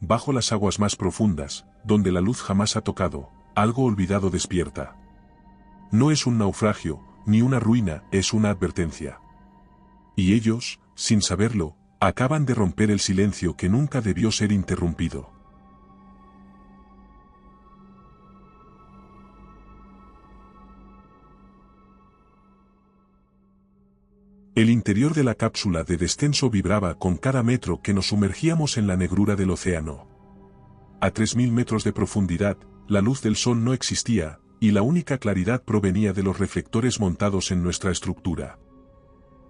bajo las aguas más profundas, donde la luz jamás ha tocado, algo olvidado despierta. No es un naufragio, ni una ruina, es una advertencia. Y ellos, sin saberlo, acaban de romper el silencio que nunca debió ser interrumpido. El interior de la cápsula de descenso vibraba con cada metro que nos sumergíamos en la negrura del océano. A 3000 metros de profundidad, la luz del sol no existía, y la única claridad provenía de los reflectores montados en nuestra estructura.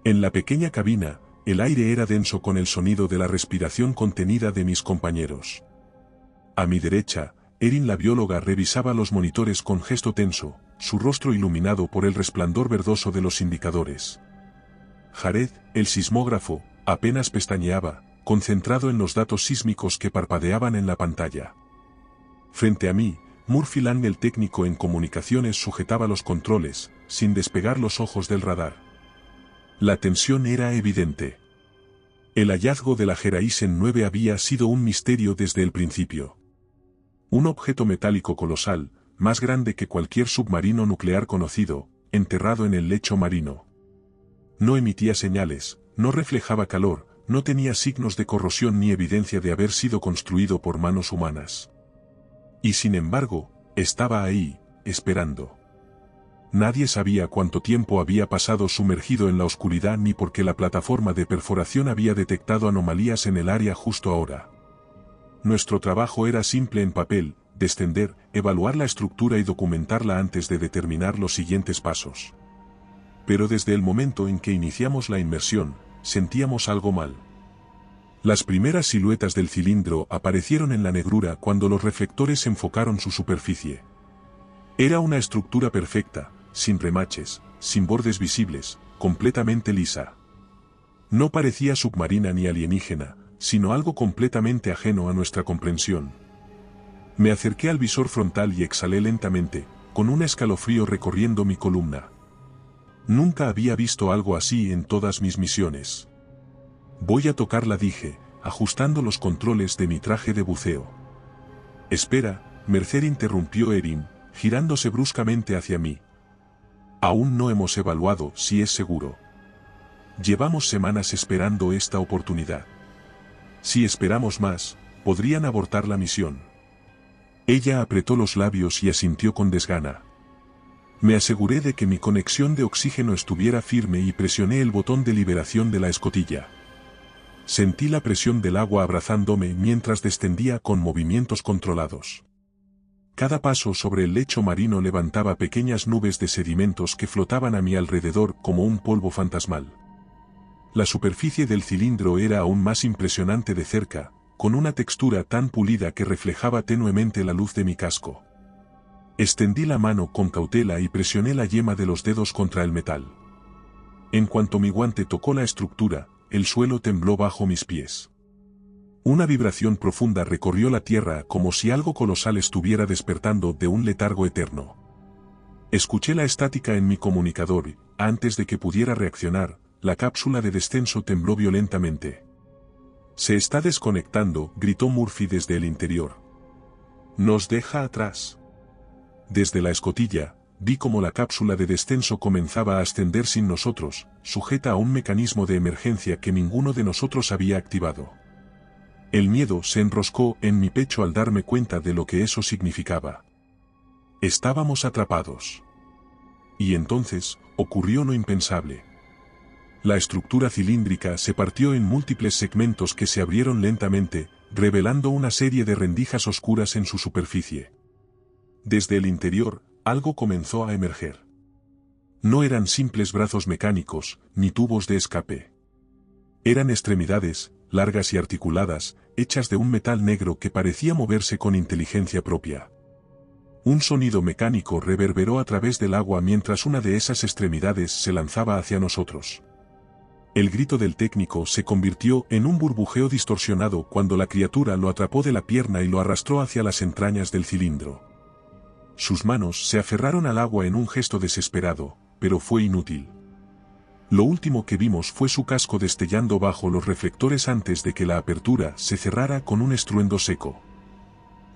En la pequeña cabina, el aire era denso con el sonido de la respiración contenida de mis compañeros. A mi derecha, Erin la bióloga revisaba los monitores con gesto tenso, su rostro iluminado por el resplandor verdoso de los indicadores. Jared, el sismógrafo, apenas pestañeaba, concentrado en los datos sísmicos que parpadeaban en la pantalla. Frente a mí, Murphy Lang, el técnico en comunicaciones, sujetaba los controles, sin despegar los ojos del radar. La tensión era evidente. El hallazgo de la Geraisen 9 había sido un misterio desde el principio. Un objeto metálico colosal, más grande que cualquier submarino nuclear conocido, enterrado en el lecho marino. No emitía señales, no reflejaba calor, no tenía signos de corrosión ni evidencia de haber sido construido por manos humanas. Y sin embargo, estaba ahí, esperando. Nadie sabía cuánto tiempo había pasado sumergido en la oscuridad ni por qué la plataforma de perforación había detectado anomalías en el área justo ahora. Nuestro trabajo era simple en papel: descender, evaluar la estructura y documentarla antes de determinar los siguientes pasos. Pero desde el momento en que iniciamos la inmersión, sentíamos algo mal. Las primeras siluetas del cilindro aparecieron en la negrura cuando los reflectores enfocaron su superficie. Era una estructura perfecta, sin remaches, sin bordes visibles, completamente lisa. No parecía submarina ni alienígena, sino algo completamente ajeno a nuestra comprensión. Me acerqué al visor frontal y exhalé lentamente, con un escalofrío recorriendo mi columna. Nunca había visto algo así en todas mis misiones. Voy a tocarla, dije, ajustando los controles de mi traje de buceo. Espera, Mercer, interrumpió Erin, girándose bruscamente hacia mí. Aún no hemos evaluado si es seguro. Llevamos semanas esperando esta oportunidad. Si esperamos más, podrían abortar la misión. Ella apretó los labios y asintió con desgana. Me aseguré de que mi conexión de oxígeno estuviera firme y presioné el botón de liberación de la escotilla. Sentí la presión del agua abrazándome mientras descendía con movimientos controlados. Cada paso sobre el lecho marino levantaba pequeñas nubes de sedimentos que flotaban a mi alrededor como un polvo fantasmal. La superficie del cilindro era aún más impresionante de cerca, con una textura tan pulida que reflejaba tenuemente la luz de mi casco. Extendí la mano con cautela y presioné la yema de los dedos contra el metal. En cuanto mi guante tocó la estructura, el suelo tembló bajo mis pies. Una vibración profunda recorrió la tierra como si algo colosal estuviera despertando de un letargo eterno. Escuché la estática en mi comunicador y, antes de que pudiera reaccionar, la cápsula de descenso tembló violentamente. «Se está desconectando», gritó Murphy desde el interior. «Nos deja atrás». Desde la escotilla, vi cómo la cápsula de descenso comenzaba a ascender sin nosotros, sujeta a un mecanismo de emergencia que ninguno de nosotros había activado. El miedo se enroscó en mi pecho al darme cuenta de lo que eso significaba. Estábamos atrapados. Y entonces, ocurrió lo impensable. La estructura cilíndrica se partió en múltiples segmentos que se abrieron lentamente, revelando una serie de rendijas oscuras en su superficie. Desde el interior, algo comenzó a emerger. No eran simples brazos mecánicos, ni tubos de escape. Eran extremidades, largas y articuladas, hechas de un metal negro que parecía moverse con inteligencia propia. Un sonido mecánico reverberó a través del agua mientras una de esas extremidades se lanzaba hacia nosotros. El grito del técnico se convirtió en un burbujeo distorsionado cuando la criatura lo atrapó de la pierna y lo arrastró hacia las entrañas del cilindro. Sus manos se aferraron al agua en un gesto desesperado, pero fue inútil. Lo último que vimos fue su casco destellando bajo los reflectores antes de que la apertura se cerrara con un estruendo seco.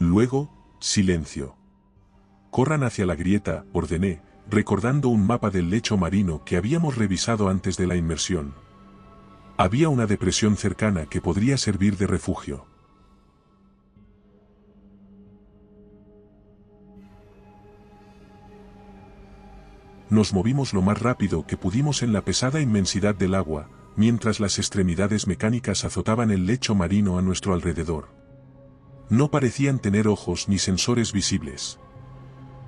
Luego, silencio. Corran hacia la grieta, ordené, recordando un mapa del lecho marino que habíamos revisado antes de la inmersión. Había una depresión cercana que podría servir de refugio. Nos movimos lo más rápido que pudimos en la pesada inmensidad del agua, mientras las extremidades mecánicas azotaban el lecho marino a nuestro alrededor. No parecían tener ojos ni sensores visibles.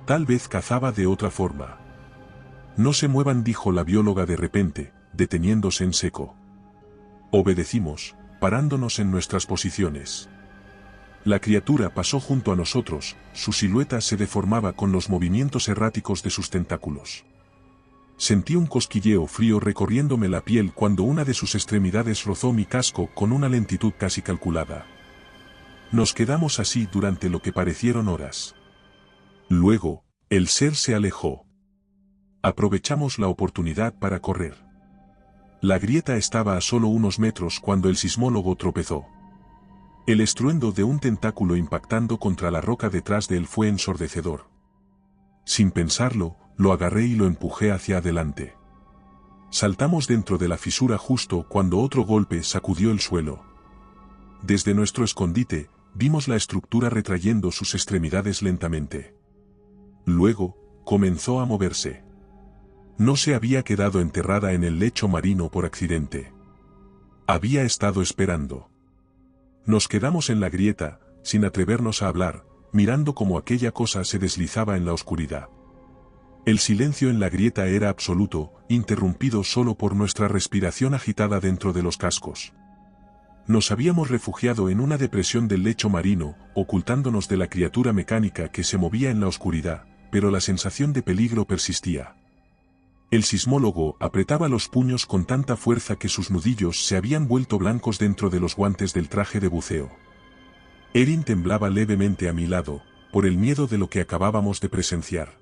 Tal vez cazaba de otra forma. No se muevan, dijo la bióloga de repente, deteniéndose en seco. Obedecimos, parándonos en nuestras posiciones. La criatura pasó junto a nosotros, su silueta se deformaba con los movimientos erráticos de sus tentáculos. Sentí un cosquilleo frío recorriéndome la piel cuando una de sus extremidades rozó mi casco con una lentitud casi calculada. Nos quedamos así durante lo que parecieron horas. Luego, el ser se alejó. Aprovechamos la oportunidad para correr. La grieta estaba a solo unos metros cuando el sismólogo tropezó. El estruendo de un tentáculo impactando contra la roca detrás de él fue ensordecedor. Sin pensarlo, lo agarré y lo empujé hacia adelante. Saltamos dentro de la fisura justo cuando otro golpe sacudió el suelo. Desde nuestro escondite, vimos la estructura retrayendo sus extremidades lentamente. Luego, comenzó a moverse. No se había quedado enterrada en el lecho marino por accidente. Había estado esperando. Nos quedamos en la grieta, sin atrevernos a hablar, mirando cómo aquella cosa se deslizaba en la oscuridad. El silencio en la grieta era absoluto, interrumpido solo por nuestra respiración agitada dentro de los cascos. Nos habíamos refugiado en una depresión del lecho marino, ocultándonos de la criatura mecánica que se movía en la oscuridad, pero la sensación de peligro persistía. El sismólogo apretaba los puños con tanta fuerza que sus nudillos se habían vuelto blancos dentro de los guantes del traje de buceo. Erin temblaba levemente a mi lado, por el miedo de lo que acabábamos de presenciar.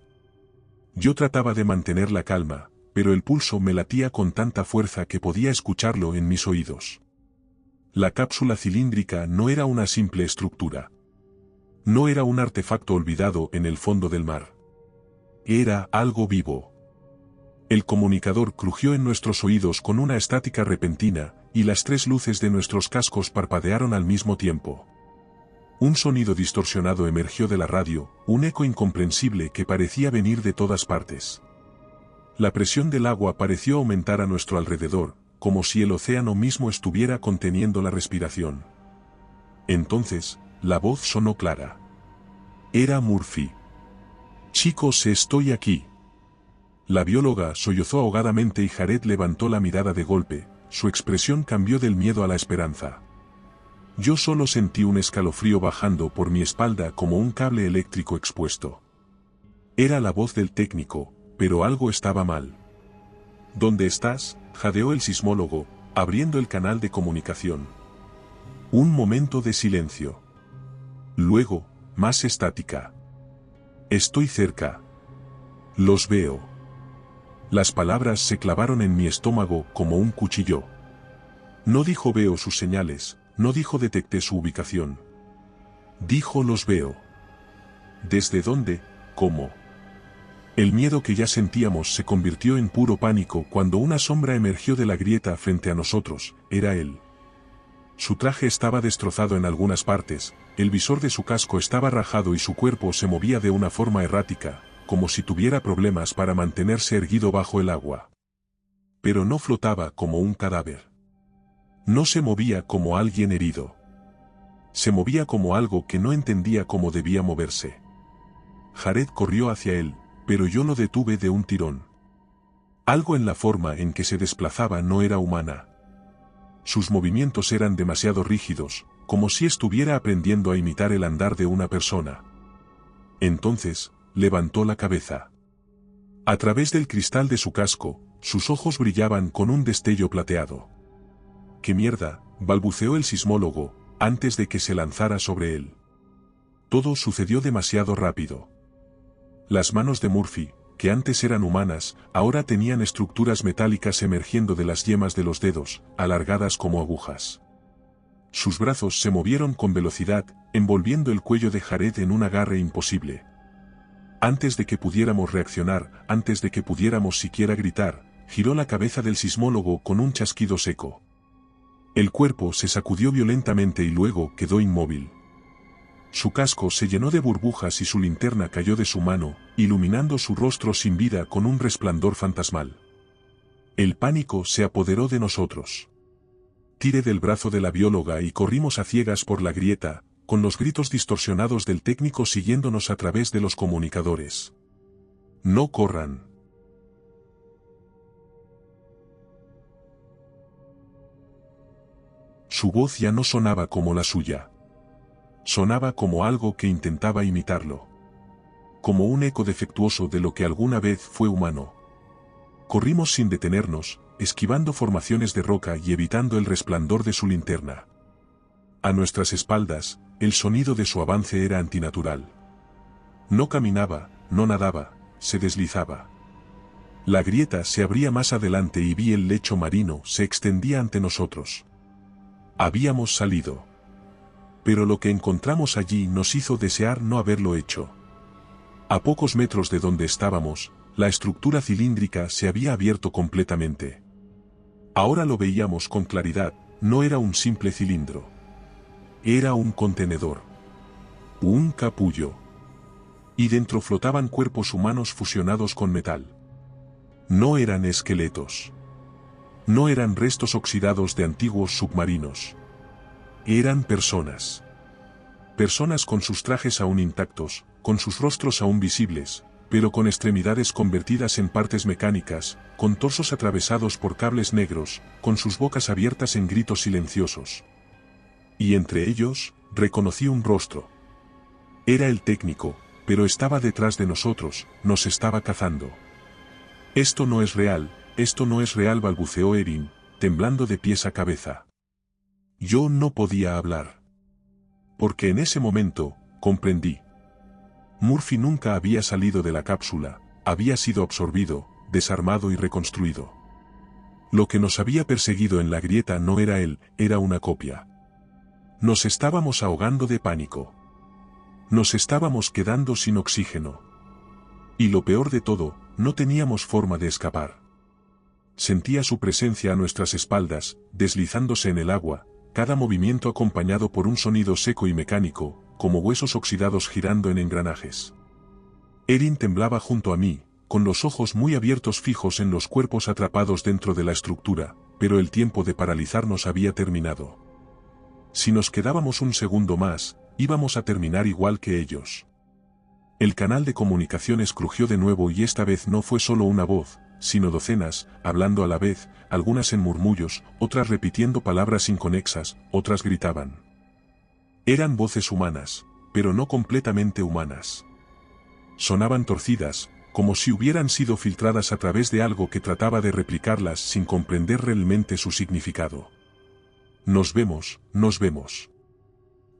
Yo trataba de mantener la calma, pero el pulso me latía con tanta fuerza que podía escucharlo en mis oídos. La cápsula cilíndrica no era una simple estructura. No era un artefacto olvidado en el fondo del mar. Era algo vivo. El comunicador crujió en nuestros oídos con una estática repentina, y las 3 luces de nuestros cascos parpadearon al mismo tiempo. Un sonido distorsionado emergió de la radio, un eco incomprensible que parecía venir de todas partes. La presión del agua pareció aumentar a nuestro alrededor, como si el océano mismo estuviera conteniendo la respiración. Entonces, la voz sonó clara. Era Murphy. «Chicos, estoy aquí». La bióloga sollozó ahogadamente y Jared levantó la mirada de golpe, su expresión cambió del miedo a la esperanza. Yo solo sentí un escalofrío bajando por mi espalda como un cable eléctrico expuesto. Era la voz del técnico, pero algo estaba mal. ¿Dónde estás?, jadeó el sismólogo, abriendo el canal de comunicación. Un momento de silencio. Luego, más estática. Estoy cerca. Los veo. Las palabras se clavaron en mi estómago como un cuchillo. No dijo veo sus señales, no dijo detecté su ubicación. Dijo los veo. ¿Desde dónde? ¿Cómo? El miedo que ya sentíamos se convirtió en puro pánico cuando una sombra emergió de la grieta frente a nosotros, era él. Su traje estaba destrozado en algunas partes, el visor de su casco estaba rajado y su cuerpo se movía de una forma errática, como si tuviera problemas para mantenerse erguido bajo el agua. Pero no flotaba como un cadáver. No se movía como alguien herido. Se movía como algo que no entendía cómo debía moverse. Jared corrió hacia él, pero yo lo detuve de un tirón. Algo en la forma en que se desplazaba no era humana. Sus movimientos eran demasiado rígidos, como si estuviera aprendiendo a imitar el andar de una persona. Entonces, levantó la cabeza. A través del cristal de su casco, sus ojos brillaban con un destello plateado. «¿Qué mierda?», balbuceó el sismólogo, antes de que se lanzara sobre él. Todo sucedió demasiado rápido. Las manos de Murphy, que antes eran humanas, ahora tenían estructuras metálicas emergiendo de las yemas de los dedos, alargadas como agujas. Sus brazos se movieron con velocidad, envolviendo el cuello de Jared en un agarre imposible. Antes de que pudiéramos reaccionar, antes de que pudiéramos siquiera gritar, giró la cabeza del sismólogo con un chasquido seco. El cuerpo se sacudió violentamente y luego quedó inmóvil. Su casco se llenó de burbujas y su linterna cayó de su mano, iluminando su rostro sin vida con un resplandor fantasmal. El pánico se apoderó de nosotros. Tiré del brazo de la bióloga y corrimos a ciegas por la grieta, con los gritos distorsionados del técnico siguiéndonos a través de los comunicadores. No corran. Su voz ya no sonaba como la suya. Sonaba como algo que intentaba imitarlo. Como un eco defectuoso de lo que alguna vez fue humano. Corrimos sin detenernos, esquivando formaciones de roca y evitando el resplandor de su linterna. A nuestras espaldas, el sonido de su avance era antinatural. No caminaba, no nadaba, se deslizaba. La grieta se abría más adelante y vi el lecho marino se extendía ante nosotros. Habíamos salido. Pero lo que encontramos allí nos hizo desear no haberlo hecho. A pocos metros de donde estábamos, la estructura cilíndrica se había abierto completamente. Ahora lo veíamos con claridad, no era un simple cilindro. Era un contenedor. Un capullo. Y dentro flotaban cuerpos humanos fusionados con metal. No eran esqueletos. No eran restos oxidados de antiguos submarinos. Eran personas. Personas con sus trajes aún intactos, con sus rostros aún visibles, pero con extremidades convertidas en partes mecánicas, con torsos atravesados por cables negros, con sus bocas abiertas en gritos silenciosos. Y entre ellos, reconocí un rostro. Era el técnico, pero estaba detrás de nosotros, nos estaba cazando. Esto no es real, balbuceó Erin, temblando de pies a cabeza. Yo no podía hablar. Porque en ese momento, comprendí. Murphy nunca había salido de la cápsula, había sido absorbido, desarmado y reconstruido. Lo que nos había perseguido en la grieta no era él, era una copia. Nos estábamos ahogando de pánico. Nos estábamos quedando sin oxígeno. Y lo peor de todo, no teníamos forma de escapar. Sentía su presencia a nuestras espaldas, deslizándose en el agua, cada movimiento acompañado por un sonido seco y mecánico, como huesos oxidados girando en engranajes. Erin temblaba junto a mí, con los ojos muy abiertos fijos en los cuerpos atrapados dentro de la estructura, pero el tiempo de paralizarnos había terminado. Si nos quedábamos un segundo más, íbamos a terminar igual que ellos. El canal de comunicaciones crujió de nuevo y esta vez no fue solo una voz, sino docenas, hablando a la vez, algunas en murmullos, otras repitiendo palabras inconexas, otras gritaban. Eran voces humanas, pero no completamente humanas. Sonaban torcidas, como si hubieran sido filtradas a través de algo que trataba de replicarlas sin comprender realmente su significado. Nos vemos, nos vemos.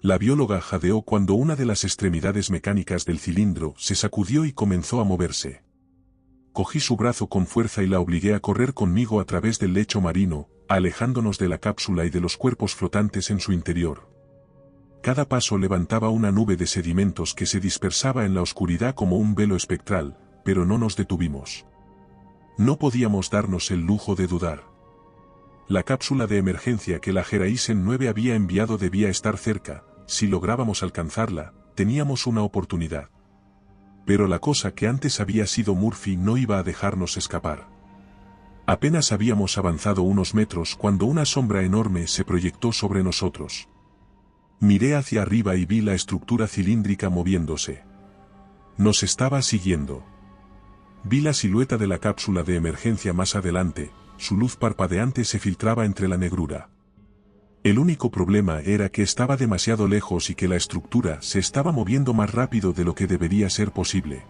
La bióloga jadeó cuando una de las extremidades mecánicas del cilindro se sacudió y comenzó a moverse. Cogí su brazo con fuerza y la obligué a correr conmigo a través del lecho marino, alejándonos de la cápsula y de los cuerpos flotantes en su interior. Cada paso levantaba una nube de sedimentos que se dispersaba en la oscuridad como un velo espectral, pero no nos detuvimos. No podíamos darnos el lujo de dudar. La cápsula de emergencia que la Geraisen 9 había enviado debía estar cerca, si lográbamos alcanzarla, teníamos una oportunidad. Pero la cosa que antes había sido Murphy no iba a dejarnos escapar. Apenas habíamos avanzado unos metros cuando una sombra enorme se proyectó sobre nosotros. Miré hacia arriba y vi la estructura cilíndrica moviéndose. Nos estaba siguiendo. Vi la silueta de la cápsula de emergencia más adelante, su luz parpadeante se filtraba entre la negrura. El único problema era que estaba demasiado lejos y que la estructura se estaba moviendo más rápido de lo que debería ser posible.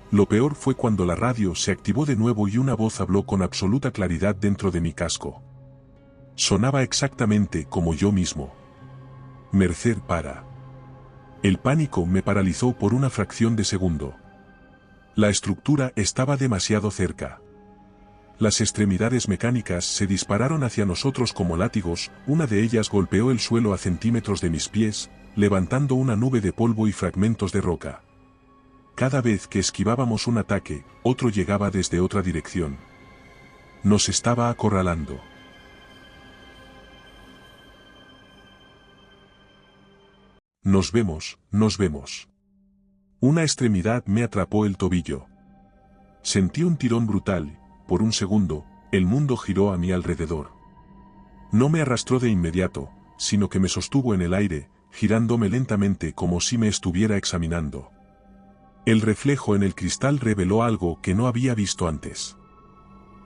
Lo peor fue cuando la radio se activó de nuevo y una voz habló con absoluta claridad dentro de mi casco. Sonaba exactamente como yo mismo. Mercer para. El pánico me paralizó por una fracción de segundo. La estructura estaba demasiado cerca. Las extremidades mecánicas se dispararon hacia nosotros como látigos, una de ellas golpeó el suelo a centímetros de mis pies, levantando una nube de polvo y fragmentos de roca. Cada vez que esquivábamos un ataque, otro llegaba desde otra dirección. Nos estaba acorralando. Nos vemos, nos vemos. Una extremidad me atrapó el tobillo. Sentí un tirón brutal. Por un segundo, el mundo giró a mi alrededor. No me arrastró de inmediato, sino que me sostuvo en el aire, girándome lentamente como si me estuviera examinando. El reflejo en el cristal reveló algo que no había visto antes.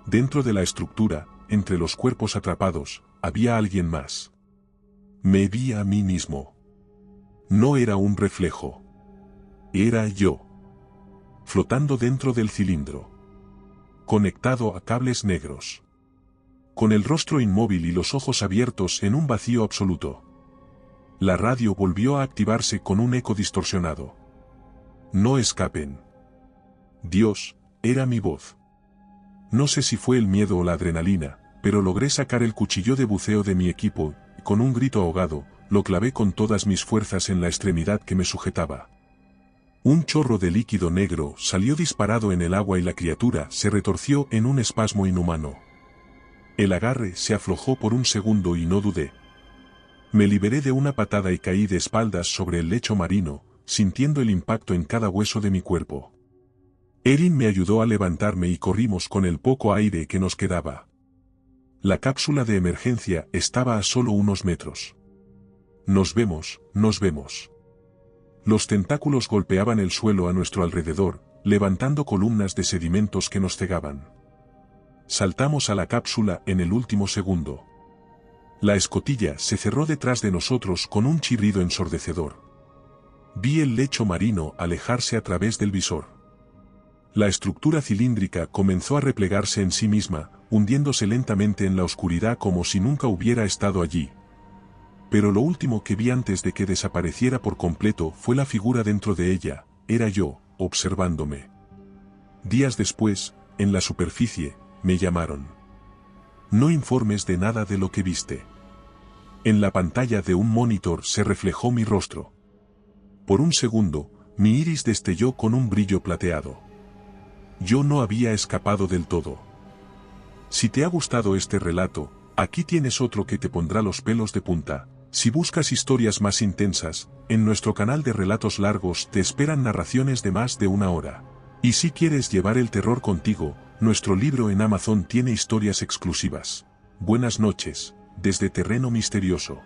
Dentro de la estructura, entre los cuerpos atrapados, había alguien más. Me vi a mí mismo. No era un reflejo. Era yo. Flotando dentro del cilindro. Conectado a cables negros. Con el rostro inmóvil y los ojos abiertos en un vacío absoluto. La radio volvió a activarse con un eco distorsionado. No escapen. Dios, era mi voz. No sé si fue el miedo o la adrenalina, pero logré sacar el cuchillo de buceo de mi equipo, y con un grito ahogado, lo clavé con todas mis fuerzas en la extremidad que me sujetaba. Un chorro de líquido negro salió disparado en el agua y la criatura se retorció en un espasmo inhumano. El agarre se aflojó por un segundo y no dudé. Me liberé de una patada y caí de espaldas sobre el lecho marino, sintiendo el impacto en cada hueso de mi cuerpo. Erin me ayudó a levantarme y corrimos con el poco aire que nos quedaba. La cápsula de emergencia estaba a solo unos metros. Nos vemos, nos vemos. Los tentáculos golpeaban el suelo a nuestro alrededor, levantando columnas de sedimentos que nos cegaban. Saltamos a la cápsula en el último segundo. La escotilla se cerró detrás de nosotros con un chirrido ensordecedor. Vi el lecho marino alejarse a través del visor. La estructura cilíndrica comenzó a replegarse en sí misma, hundiéndose lentamente en la oscuridad como si nunca hubiera estado allí. Pero lo último que vi antes de que desapareciera por completo fue la figura dentro de ella, era yo, observándome. Días después, en la superficie, me llamaron. No informes de nada de lo que viste. En la pantalla de un monitor se reflejó mi rostro. Por un segundo, mi iris destelló con un brillo plateado. Yo no había escapado del todo. Si te ha gustado este relato, aquí tienes otro que te pondrá los pelos de punta. Si buscas historias más intensas, en nuestro canal de relatos largos te esperan narraciones de más de una hora. Y si quieres llevar el terror contigo, nuestro libro en Amazon tiene historias exclusivas. Buenas noches, desde Terreno Misterioso.